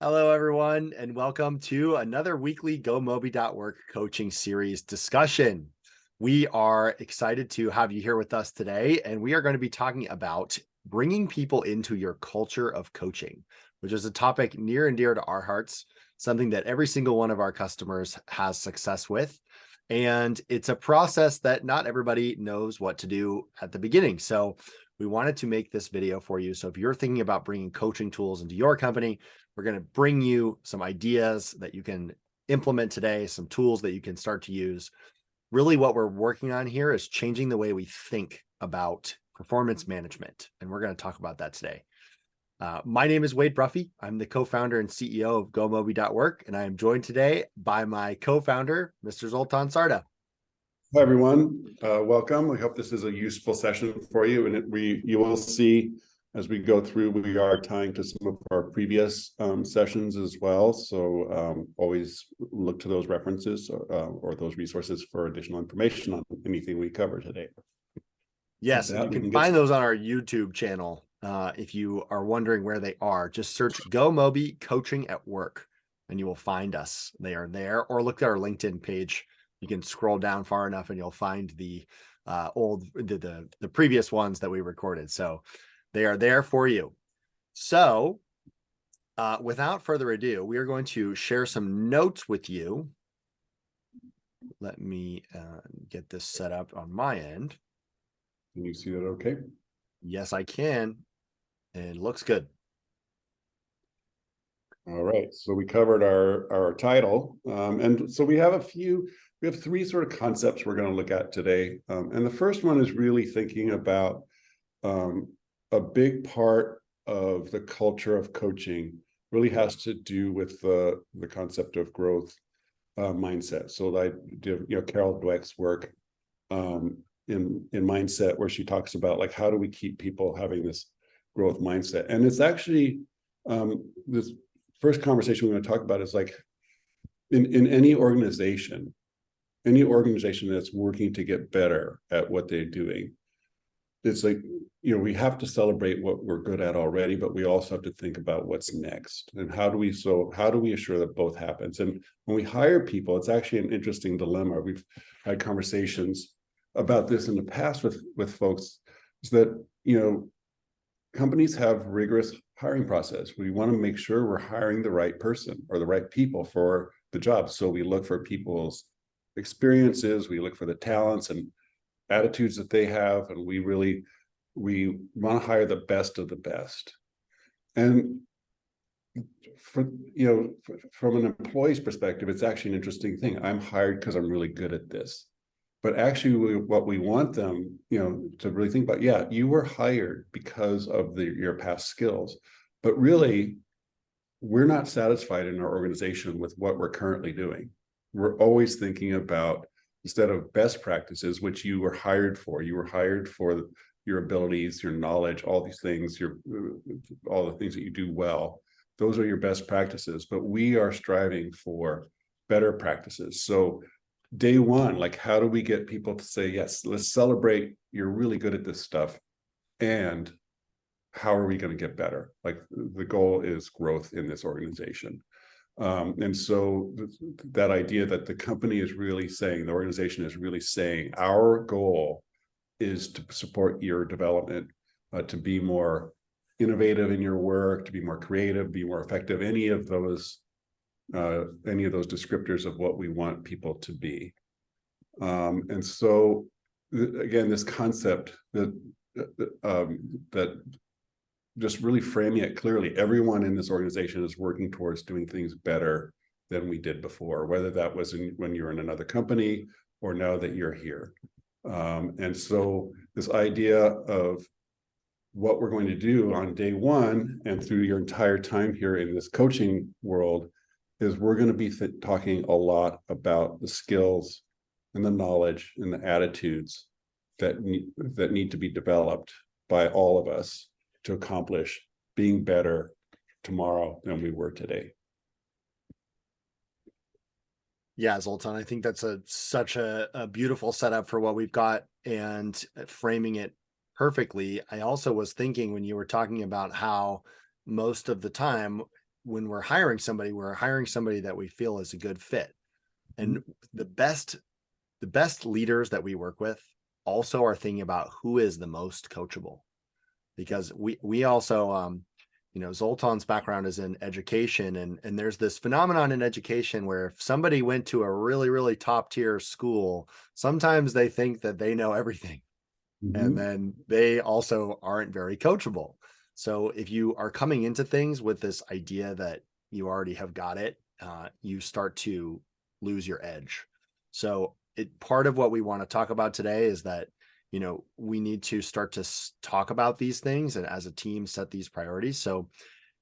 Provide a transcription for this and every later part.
Hello, everyone, and welcome to another weekly GoMobi.work coaching series discussion. We are excited to have you here with us today, and we are going to be talking about bringing people into your culture of coaching, which is a topic near and dear to our hearts, something that every single one of our customers has success with. And it's a process that not everybody knows what to do at the beginning. So we wanted to make this video for you. So if you're thinking about bringing coaching tools into your company, we're going to bring you some ideas that you can implement today, some tools that you can start to use. Really, what we're working on here is changing the way we think about performance management. And we're going to talk about that today. My name is Wade Bruffy. I'm the co-founder and CEO of GoMobi.work, and I am joined today by my co-founder, Mr. Zoltan Sarda. Hi, everyone. Welcome. We hope this is a useful session for you. And you will see as we go through, we are tying to some of our previous sessions as well. So always look to those references or those resources for additional information on anything we cover today. Yes, and you can find those on our YouTube channel. If you are wondering where they are, just search GoMobi Coaching at Work and you will find us. They are there, or look at our LinkedIn page. You can scroll down far enough and you'll find the previous ones that we recorded. So they are there for you. So without further ado, we are going to share some notes with you. Let me get this set up on my end. Can you see that okay? Yes, I can. And looks good. All right. So we covered our title. And so we have three sort of concepts we're going to look at today. And the first one is really thinking about a big part of the culture of coaching really has to do with the concept of growth mindset. So I did, Carol Dweck's work in mindset, where she talks about like, how do we keep people having this growth mindset? And it's actually this first conversation we're going to talk about is like in any organization that's working to get better at what they're doing. It's like, we have to celebrate what we're good at already, but we also have to think about what's next and how do we assure that both happens? And when we hire people, it's actually an interesting dilemma. We've had conversations about this in the past with folks, is that, companies have rigorous hiring process. We want to make sure we're hiring the right person or the right people for the job. So we look for people's experiences, we look for the talents and attitudes that they have, and we want to hire the best of the best. And from an employee's perspective, it's actually an interesting thing. I'm hired because I'm really good at this. But actually, what we want them, to really think about, you were hired because of your past skills, but really, we're not satisfied in our organization with what we're currently doing. We're always thinking about, instead of best practices, which you were hired for your abilities, your knowledge, all these things, all the things that you do well. Those are your best practices, but we are striving for better practices. So day one, like, how do we get people to say, yes, let's celebrate, you're really good at this stuff, and how are we going to get better? Like, the goal is growth in this organization. And so that idea that the company is really saying, the organization is really saying, our goal is to support your development, to be more innovative in your work, to be more creative, be more effective, any of those descriptors of what we want people to be. And so again, this concept that just really framing it clearly, everyone in this organization is working towards doing things better than we did before, whether that was when you're in another company or now that you're here. And so this idea of what we're going to do on day one and through your entire time here in this coaching world is we're going to be talking a lot about the skills and the knowledge and the attitudes that need to be developed by all of us to accomplish being better tomorrow than we were today. Yeah, Zoltan, I think that's such a beautiful setup for what we've got and framing it perfectly. I also was thinking when you were talking about how most of the time when we're hiring somebody, we're hiring somebody that we feel is a good fit. And the best leaders that we work with also are thinking about who is the most coachable, because we also Zoltan's background is in education, and there's this phenomenon in education where if somebody went to a really, really top tier school, sometimes they think that they know everything, and Mhm. then they also aren't very coachable. So if you are coming into things with this idea that you already have got it, you start to lose your edge. So part of what we want to talk about today is that we need to start to talk about these things, and as a team set these priorities. So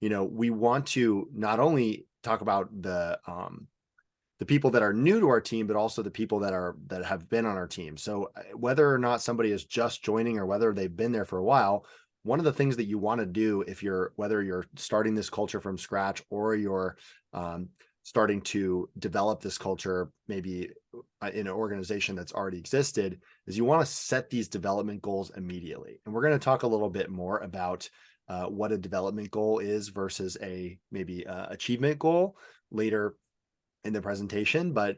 we want to not only talk about the people that are new to our team, but also the people that have been on our team. So whether or not somebody is just joining or whether they've been there for a while, one of the things that you want to do, if you're whether you're starting this culture from scratch or you're starting to develop this culture, maybe in an organization that's already existed, is you want to set these development goals immediately. And we're going to talk a little bit more about what a development goal is versus a maybe achievement goal later in the presentation. But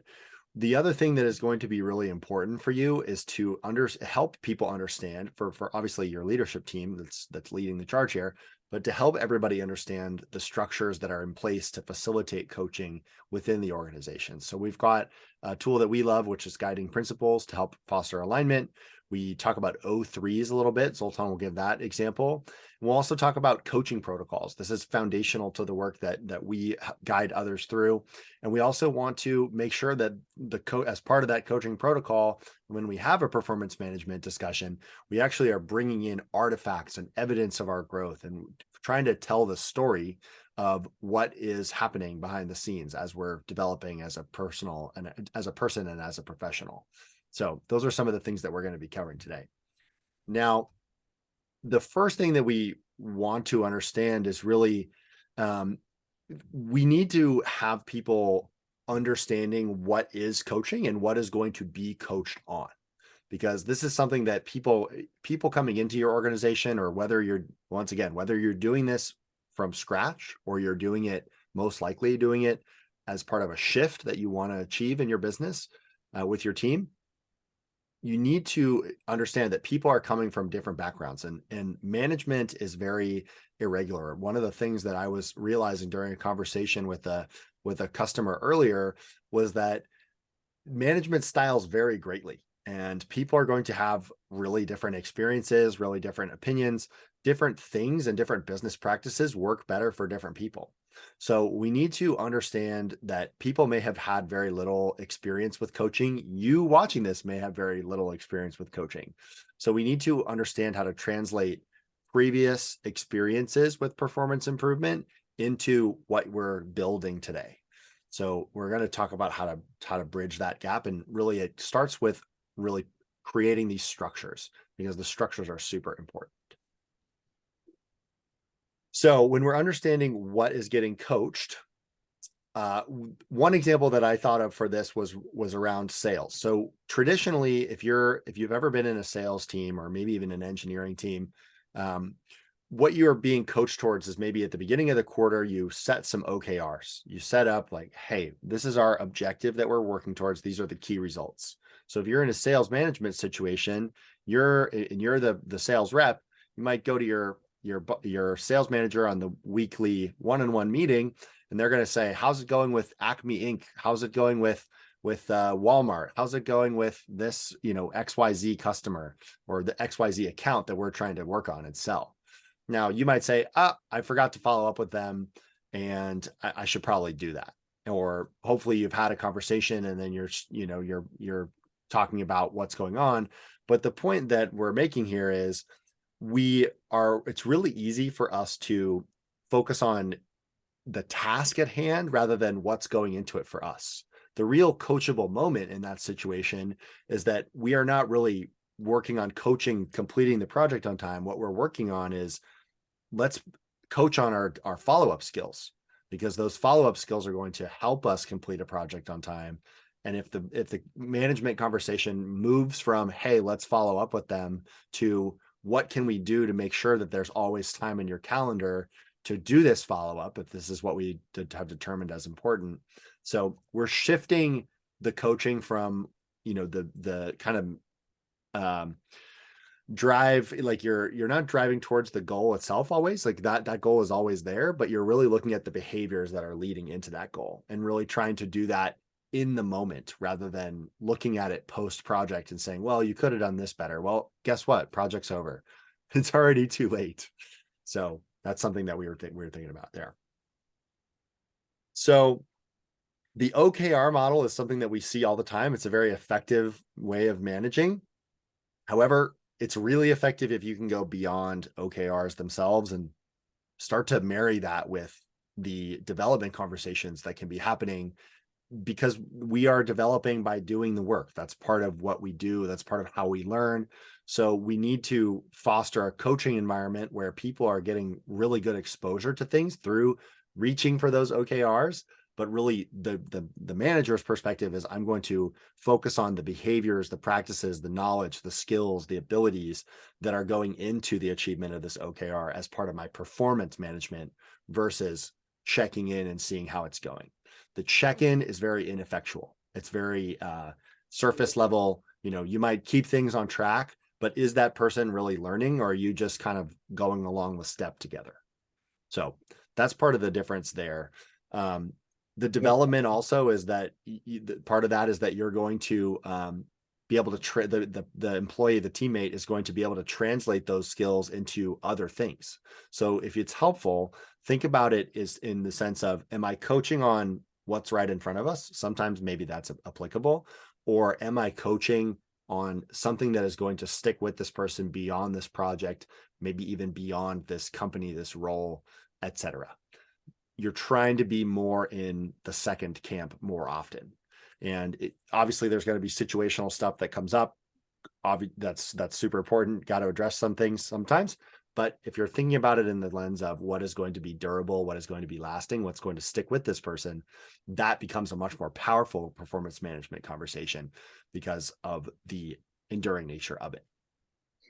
the other thing that is going to be really important for you is to help people understand, for obviously your leadership team that's leading the charge here, but to help everybody understand the structures that are in place to facilitate coaching within the organization. So we've got a tool that we love, which is guiding principles to help foster alignment. We talk about O3s a little bit. Zoltan will give that example. We'll also talk about coaching protocols. This is foundational to the work that we guide others through. And we also want to make sure that as part of that coaching protocol, when we have a performance management discussion, we actually are bringing in artifacts and evidence of our growth and trying to tell the story of what is happening behind the scenes as we're developing as a person and as a professional. So those are some of the things that we're going to be covering today. Now, the first thing that we want to understand is really um, we need to have people understanding what is coaching and what is going to be coached on, because this is something that people coming into your organization, or whether you're doing this from scratch or you're doing it, most likely doing it as part of a shift that you want to achieve in your business with your team, you need to understand that people are coming from different backgrounds, and management is very irregular. One of the things that I was realizing during a conversation with a customer earlier was that management styles vary greatly, and people are going to have really different experiences, really different opinions. Different things and different business practices work better for different people. So we need to understand that people may have had very little experience with coaching. You watching this may have very little experience with coaching. So we need to understand how to translate previous experiences with performance improvement into what we're building today. So we're going to talk about how to bridge that gap, and really it starts with really creating these structures, because the structures are super important. So when we're understanding what is getting coached, one example that I thought of for this was around sales. So traditionally, if you've ever been in a sales team or maybe even an engineering team, um, what you're being coached towards is maybe at the beginning of the quarter, you set some OKRs. You set up like, hey, this is our objective that we're working towards. These are the key results. So if you're in a sales management situation, you're the sales rep, you might go to your sales manager on the weekly one-on-one meeting, and they're going to say, how's it going with Acme Inc? How's it going with Walmart? How's it going with this XYZ customer or the XYZ account that we're trying to work on and sell? Now you might say, I forgot to follow up with them, and I should probably do that. Or hopefully you've had a conversation and then you're talking about what's going on. But the point that we're making here is it's really easy for us to focus on the task at hand rather than what's going into it for us. The real coachable moment in that situation is that we are not really working on coaching completing the project on time. What we're working on is, let's coach on our follow-up skills, because those follow-up skills are going to help us complete a project on time. And if the management conversation moves from, hey, let's follow up with them, to what can we do to make sure that there's always time in your calendar to do this follow-up if this is what we have determined as important. So we're shifting the coaching from, the kind of drive, like you're not driving towards the goal itself always, like that goal is always there, but you're really looking at the behaviors that are leading into that goal and really trying to do that in the moment rather than looking at it post project and saying, well, you could have done this better. Well, guess what? Project's over. It's already too late. So that's something that we were thinking about there. So the OKR model is something that we see all the time. It's a very effective way of managing. However, it's really effective if you can go beyond OKRs themselves and start to marry that with the development conversations that can be happening, because we are developing by doing the work. That's part of what we do. That's part of how we learn. So we need to foster a coaching environment where people are getting really good exposure to things through reaching for those OKRs. But really the manager's perspective is, I'm going to focus on the behaviors, the practices, the knowledge, the skills, the abilities that are going into the achievement of this OKR as part of my performance management versus checking in and seeing how it's going. The check-in is very ineffectual. It's very surface level. You might keep things on track, but is that person really learning, or are you just kind of going along the step together? So that's part of the difference there. The development also is that part of that is that you're going to be able to the employee, the teammate is going to be able to translate those skills into other things. So if it's helpful, think about it is in the sense of, am I coaching on what's right in front of us? Sometimes maybe that's applicable. Or am I coaching on something that is going to stick with this person beyond this project, maybe even beyond this company, this role, etc. You're trying to be more in the second camp more often. And obviously there's going to be situational stuff that comes up. That's super important. Got to address some things sometimes. But if you're thinking about it in the lens of what is going to be durable, what is going to be lasting, what's going to stick with this person, that becomes a much more powerful performance management conversation because of the enduring nature of it.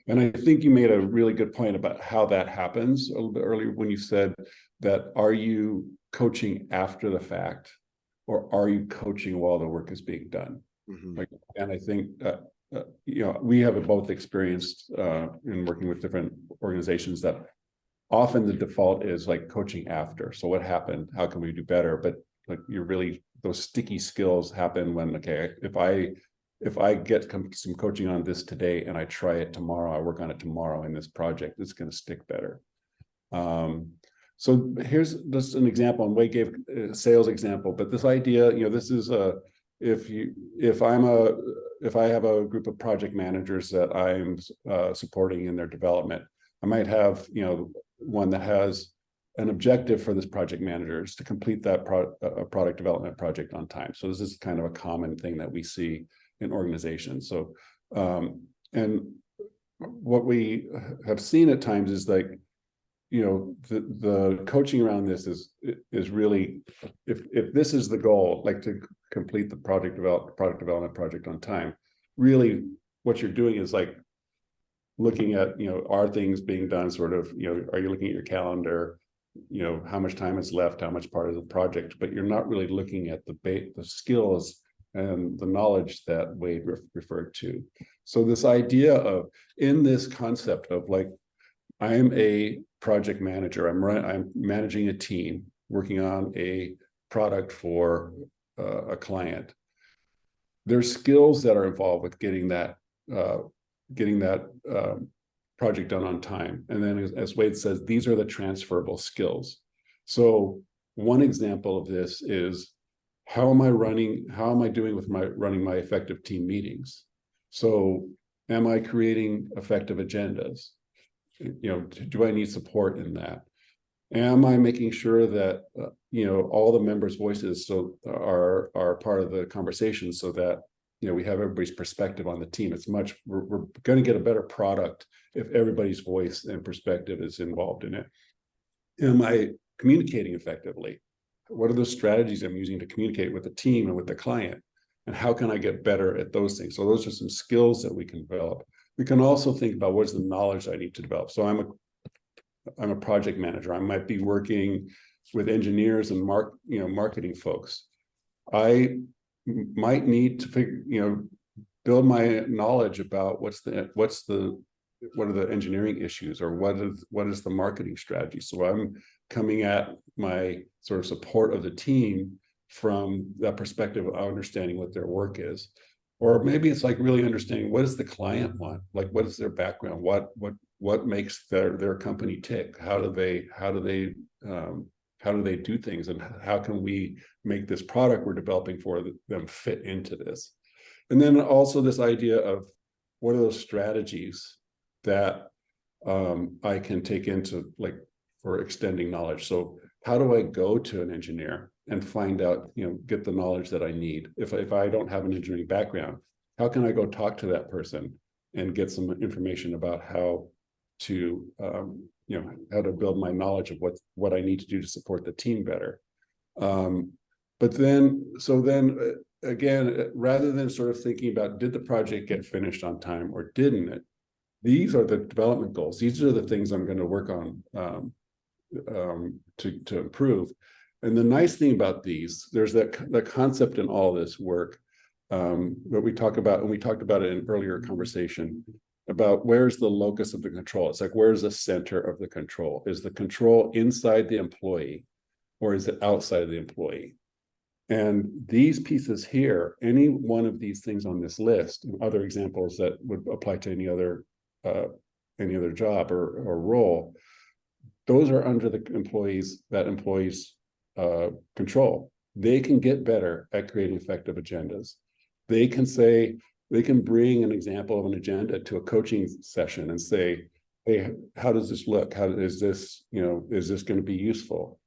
And I think you made a really good point about how that happens a little bit earlier when you said that, are you coaching after the fact, or are you coaching while the work is being done? Mm-hmm. And I think we have both experienced in working with different organizations that often the default is like coaching after. So what happened? How can we do better? But like those sticky skills happen when, okay, if I get some coaching on this today and I try it tomorrow, I work on it tomorrow in this project, it's going to stick better. So here's just an example, and Wade gave a sales example, but this idea, this is if I have a group of project managers that I'm supporting in their development, I might have, one that has an objective for this project manager is to complete that product development project on time. So this is kind of a common thing that we see in organizations. So, and what we have seen at times is like, the coaching around this is really, if this is the goal, like to complete the product development project on time, really what you're doing is like looking at, are things being done sort of, are you looking at your calendar, how much time is left, how much part of the project, but you're not really looking at the skills and the knowledge that Wade referred to. So this idea of, in this concept of like, I'm a project manager, I'm managing a team working on a product for a client. There's skills that are involved with getting that project done on time. And then as Wade says, these are the transferable skills. So one example of this is, how am I doing with running my effective team meetings? So am I creating effective agendas? Do I need support in that? Am I making sure that all the members' voices are part of the conversation, so that we have everybody's perspective on the team? We're going to get a better product if everybody's voice and perspective is involved in it. Am I communicating effectively? What are the strategies I'm using to communicate with the team and with the client? And how can I get better at those things? So those are some skills that we can develop. We can also think about, what's the knowledge I need to develop. So I'm a project manager. I might be working with engineers and marketing folks. I might need to build my knowledge about what are the engineering issues, or what is the marketing strategy. So I'm coming at my sort of support of the team from that perspective of understanding what their work is. Or maybe it's like really understanding, what does the client want? Like, what is their background? What makes their company tick? How do they do things, and how can we make this product we're developing for them fit into this? And then also this idea of, what are those strategies that I can take into, like, for extending knowledge. So how do I go to an engineer and find out, get the knowledge that I need? If I don't have an engineering background, how can I go talk to that person and get some information about how to how to build my knowledge of what I need to do to support the team better? But then again, rather than sort of thinking about, did the project get finished on time or didn't it, these are the development goals. These are the things I'm going to work on to improve. And the nice thing about these, there's that concept in all this work that we talk about, and we talked about it in earlier conversation, about where's the locus of the control. It's like, where's the center of the control? Is the control inside the employee, or is it outside of the employee? And these pieces here, any one of these things on this list, and other examples that would apply to any other job or role, those are under the employee's control. They can get better at creating effective agendas. They can bring an example of an agenda to a coaching session and say, hey, how does this look? Is this going to be useful?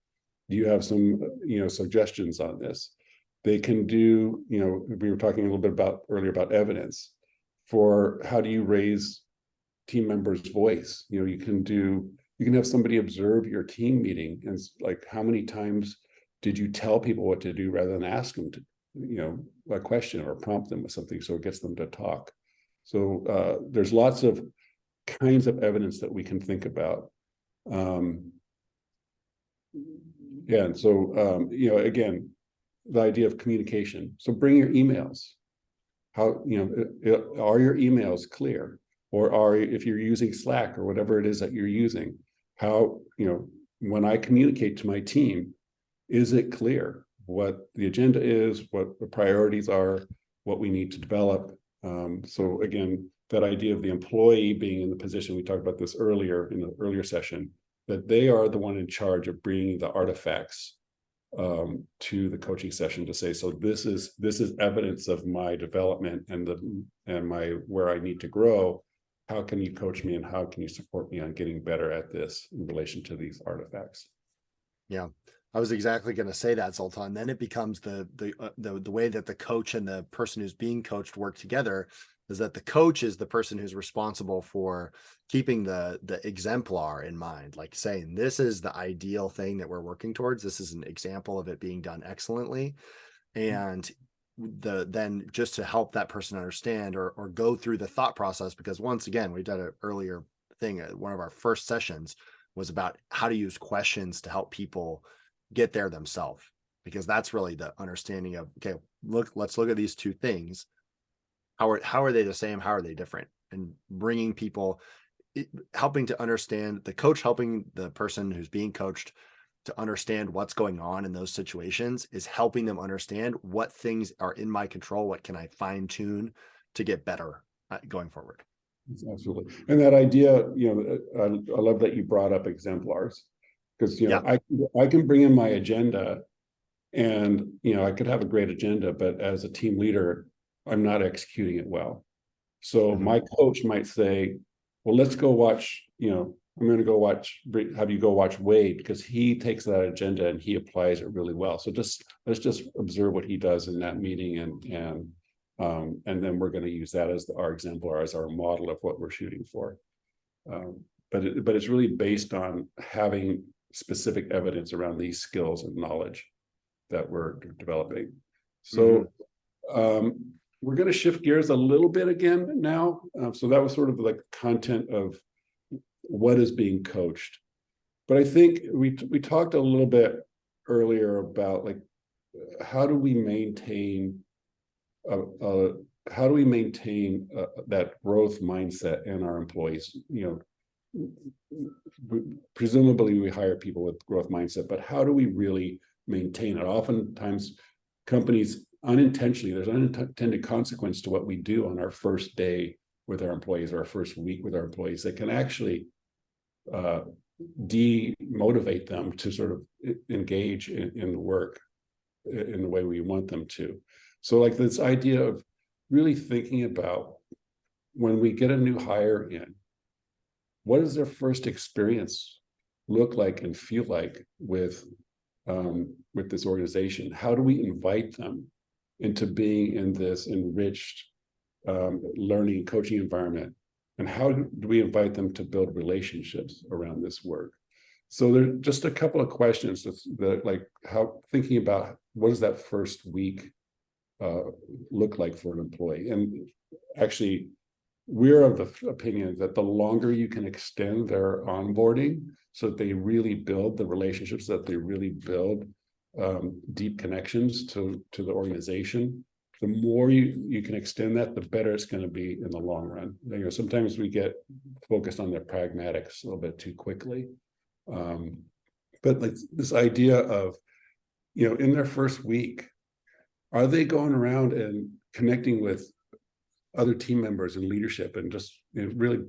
Do you have some suggestions on this? They can do, we were talking a little bit earlier about evidence for how do you raise team members' voice. You can have somebody observe your team meeting, and like, how many times did you tell people what to do rather than ask them to, a question, or prompt them with something so it gets them to talk. So there's lots of kinds of evidence that we can think about. And so again, the idea of communication. So bring your emails. How are your emails clear? Or if you're using Slack or whatever it is that you're using, how, when I communicate to my team, is it clear what the agenda is, what the priorities are, what we need to develop? So again, that idea of the employee being in the position, we talked about this earlier in the earlier session, that they are the one in charge of bringing the artifacts to the coaching session to say, so this is evidence of my development and my where I need to grow. How can you coach me, and how can you support me on getting better at this in relation to these artifacts? Yeah, I was exactly going to say that, Zoltan. Then it becomes the way that the coach and the person who's being coached work together, is that the coach is the person who's responsible for keeping the exemplar in mind, like saying, this is the ideal thing that we're working towards. This is an example of it being done excellently. And then just to help that person understand or go through the thought process, because once again, we did an earlier thing, one of our first sessions was about how to use questions to help people get there themselves, because that's really the understanding of, okay, let's look at these two things. How are they the same? How are they different? And bringing people, helping to understand, the coach helping the person who's being coached to understand what's going on in those situations, is helping them understand what things are in my control. What can I fine tune to get better going forward? Absolutely. And that idea, I love that you brought up exemplars, because, I can bring in my agenda, and, I could have a great agenda, but as a team leader, I'm not executing it well. So my coach might say, well, let's go watch, I'm going to have you go watch Wade, because he takes that agenda and he applies it really well. So let's just observe what he does in that meeting, and then we're going to use that as our exemplar, as our model of what we're shooting for. But it's really based on having specific evidence around these skills and knowledge that we're developing. So we're going to shift gears a little bit again now. So that was sort of like content of what is being coached. but I think we talked a little bit earlier about like how do we maintain how do we maintain that growth mindset in our employees? Presumably we hire people with growth mindset, but how do we really maintain it? Oftentimes companies unintentionally, there's unintended consequence to what we do on our first day with our employees or our first week with our employees that can actually demotivate them to sort of engage in the work in the way we want them to. So like this idea of really thinking about when we get a new hire in, what does their first experience look like and feel like with this organization? How do we invite them into being in this enriched learning coaching environment? And how do we invite them to build relationships around this work? So there's just a couple of questions that like how thinking about what does that first week look like for an employee? And actually, we're of the opinion that the longer you can extend their onboarding so that they really build the relationships, that they really build deep connections to the organization, the more you can extend that, the better it's going to be in the long run. Sometimes we get focused on the pragmatics a little bit too quickly. But like this idea of, in their first week, are they going around and connecting with other team members and leadership and just really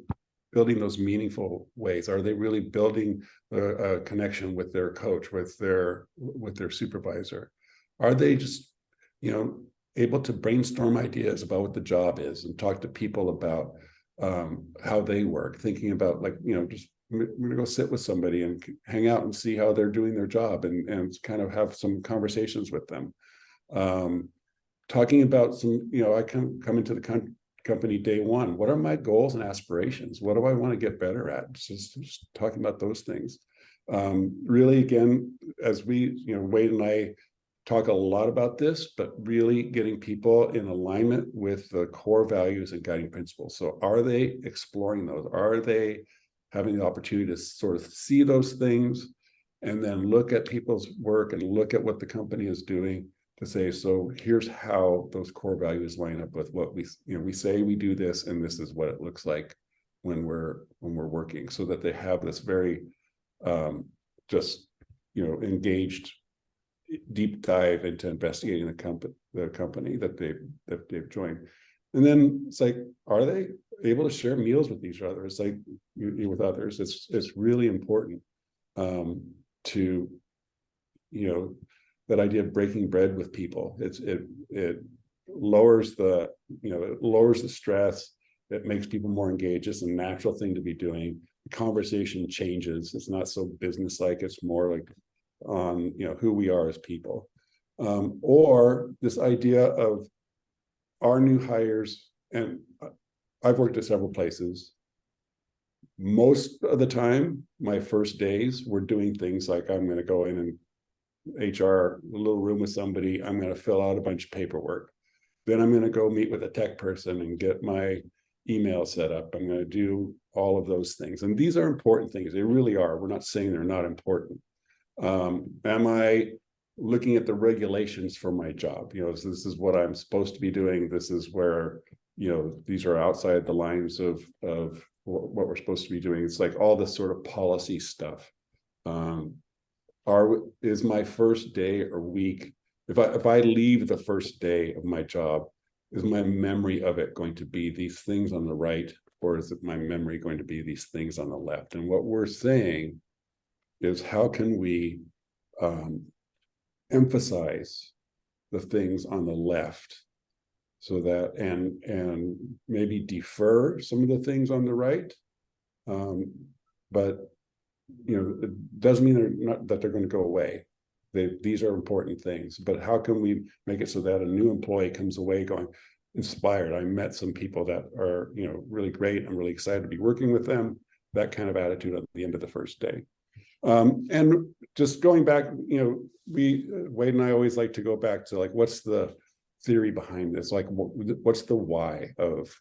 building those meaningful ways? Are they really building a connection with their coach, with their supervisor? Are they just, able to brainstorm ideas about what the job is and talk to people about how they work, thinking about like, just we're gonna go sit with somebody and hang out and see how they're doing their job and kind of have some conversations with them. Talking about some, I come into the company day one. What are my goals and aspirations? What do I want to get better at? Just talking about those things. Really, again, as we, Wade and I talk a lot about this, but really getting people in alignment with the core values and guiding principles. So are they exploring those? Are they having the opportunity to sort of see those things and then look at people's work and look at what the company is doing to say, so here's how those core values line up with what we say we do this, and this is what it looks like when we're working, so that they have this very engaged deep dive into investigating the company that they've joined. And then it's like, are they able to share meals with each other? It's like with others. It's really important to that idea of breaking bread with people. It lowers the stress. It makes people more engaged. It's a natural thing to be doing. The conversation changes. It's not so business-like. It's more like on who we are as people. Or this idea of our new hires, and I've worked at several places. Most of the time, my first days, we're doing things like I'm going to go in and HR, a little room with somebody. I'm going to fill out a bunch of paperwork. Then I'm going to go meet with a tech person and get my email set up. I'm going to do all of those things. And these are important things. They really are. We're not saying they're not important. Am I looking at the regulations for my job? So this is what I'm supposed to be doing. This is where, these are outside the lines of what we're supposed to be doing. It's like all this sort of policy stuff. Is my first day or week, if I leave the first day of my job, is my memory of it going to be these things on the right, or is it my memory going to be these things on the left? And what we're saying is, how can we emphasize the things on the left, so that and maybe defer some of the things on the right, but it doesn't mean they're going to go away. These are important things, but how can we make it so that a new employee comes away going inspired? I met some people that are really great. I'm really excited to be working with them. That kind of attitude at the end of the first day. And just going back, Wade and I always like to go back to like, what's the theory behind this? Like, what's the why of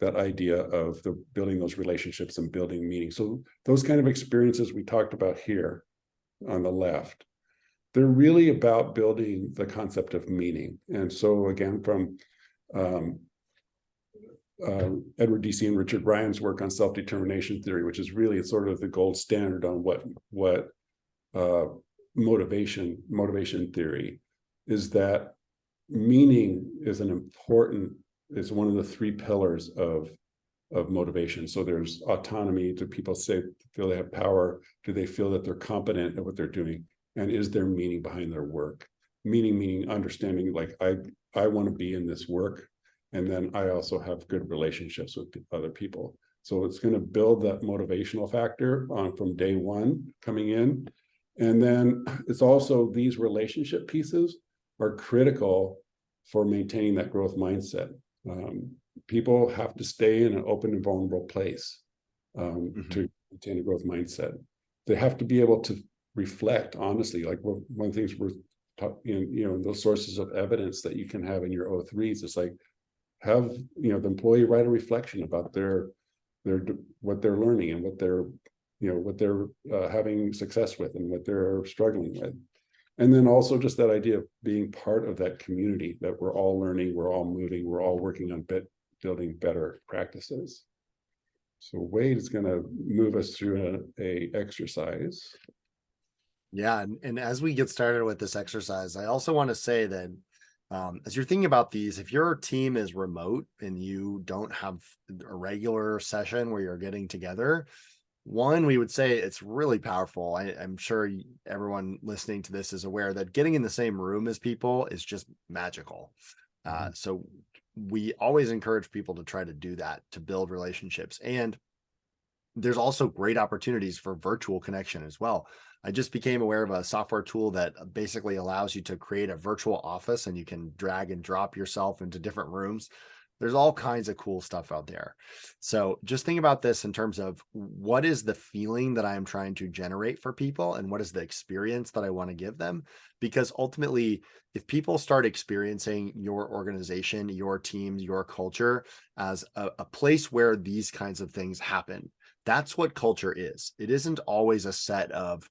that idea of the building those relationships and building meaning. So those kind of experiences we talked about here on the left, they're really about building the concept of meaning. And so again, from Edward D.C. and Richard Ryan's work on self-determination theory, which is really sort of the gold standard on what motivation theory is, that meaning is one of the three pillars of motivation. So there's autonomy. Do people feel they have power? Do they feel that they're competent at what they're doing? And is there meaning behind their work? Meaning understanding, like, I want to be in this work, and then I also have good relationships with other people. So it's going to build that motivational factor from day one coming in. And then it's also, these relationship pieces are critical for maintaining that growth mindset. People have to stay in an open and vulnerable place to maintain a growth mindset. They have to be able to reflect honestly. Like, one of the things we're talking, those sources of evidence that you can have in your O3s, it's like, have the employee write a reflection about what they're learning and what they're having success with and what they're struggling with. And then also just that idea of being part of that community, that we're all learning, we're all moving, we're all working on building better practices. So Wade is going to move us through a exercise. Yeah, and as we get started with this exercise, I also want to say that as you're thinking about these, if your team is remote and you don't have a regular session where you're getting together, one, we would say it's really powerful. I'm sure everyone listening to this is aware that getting in the same room as people is just magical. So we always encourage people to try to do that, to build relationships. And there's also great opportunities for virtual connection as well. I just became aware of a software tool that basically allows you to create a virtual office, and you can drag and drop yourself into different rooms. There's all kinds of cool stuff out there. So just think about this in terms of, what is the feeling that I am trying to generate for people, and what is the experience that I want to give them? Because ultimately, if people start experiencing your organization, your team, your culture as a place where these kinds of things happen, that's what culture is. It isn't always a set of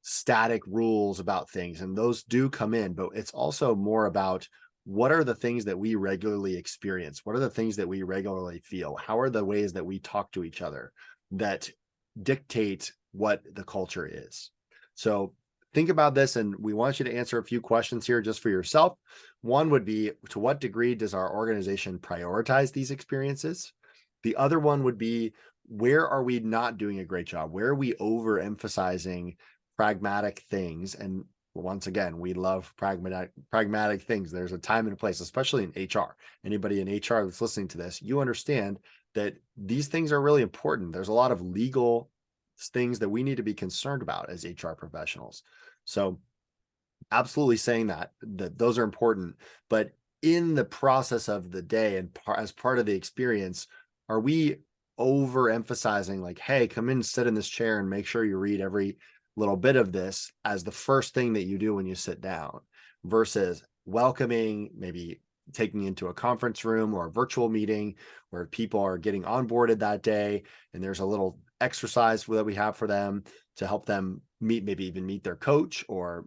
static rules about things, and those do come in, but it's also more about, what are the things that we regularly experience? What are the things that we regularly feel? How are the ways that we talk to each other that dictate what the culture is? So think about this, and we want you to answer a few questions here just for yourself. One would be, to what degree does our organization prioritize these experiences? The other one would be, where are we not doing a great job? Where are we overemphasizing pragmatic things? And once again, we love pragmatic things. There's a time and a place, especially in HR. Anybody in HR that's listening to this, you understand that these things are really important. There's a lot of legal things that we need to be concerned about as HR professionals. So absolutely saying that those are important. But in the process of the day and as part of the experience, are we overemphasizing, like, hey, come in, sit in this chair and make sure you read every little bit of this as the first thing that you do when you sit down, versus welcoming, maybe taking into a conference room or a virtual meeting where people are getting onboarded that day, and there's a little exercise that we have for them to help them maybe even meet their coach, or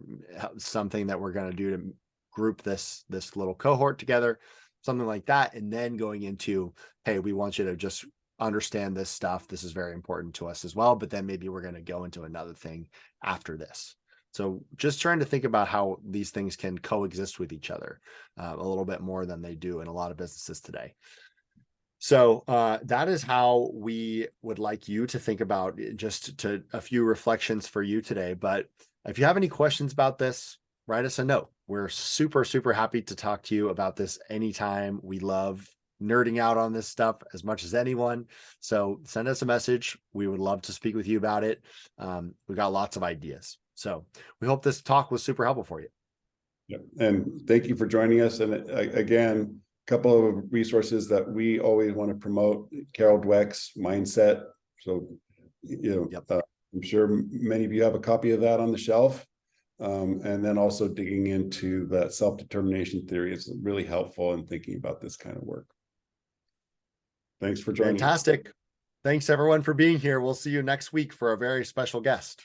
something that we're going to do to group this little cohort together, something like that. And then going into, hey, we want you to just understand this stuff. This is very important to us as well. But then maybe we're going to go into another thing after this. So just trying to think about how these things can coexist with each other a little bit more than they do in a lot of businesses today. So that is how we would like you to think about just to a few reflections for you today. But if you have any questions about this, write us a note. We're super, super happy to talk to you about this anytime. We love nerding out on this stuff as much as anyone. So send us a message. We would love to speak with you about it. We got lots of ideas. So we hope this talk was super helpful for you. Yep. And thank you for joining us. And again, a couple of resources that we always want to promote: Carol Dweck's Mindset. So, I'm sure many of you have a copy of that on the shelf. And then also digging into that self-determination theory is really helpful in thinking about this kind of work. Thanks for joining us. Fantastic. Thanks everyone for being here. We'll see you next week for a very special guest.